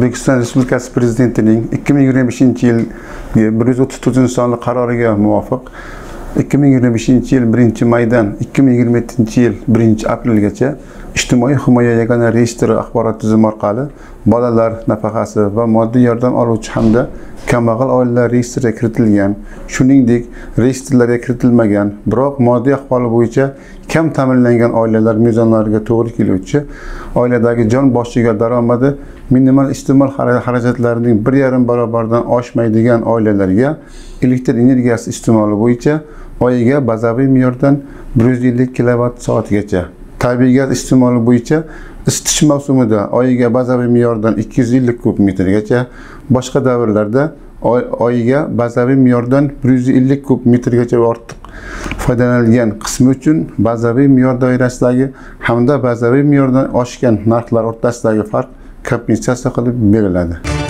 O'zbekiston Respublikasi Prezidentining 2025-yil 134-sonli qaroriga muvofiq 2025-yil 1-maydan 2027-yil 1-aprelgacha ijtimoiy himoya yagona reyestri axborot tizimi orqali bolalar nafaqasi va moddiy yordam oluvchi hamda kambag'al oilalar reyestriga kiritilgan, shuningdek reyestrlarga kiritilmagan, biroq moddiy ahvoli bo'yicha kam ta'minlangan oilalar mezonlariga to'g'ri keluvchi, oiladagi jon boshiga daromadi minimal iste'mol xarajatlarining 1,5 barobardan oshmaydigan oilalarga elektr energiyasi iste'moli bo'yicha oyiga bazaviy me'yordan 150 kWh-gacha, tabiiy gaz iste'moli bo'yicha isitish mavsumida oyiga bazaviy me'yordan 250 kub metrgacha, boshqa davrlarda oyiga bazaviy me'yordan 150 kub metrgacha ortiq foydalanilgan qismi uchun bazaviy me'yor doirasidagi hamda bazaviy me'yordan oshgan narxlar o'rtasidagi farq kompensatsiya qilib beriladi.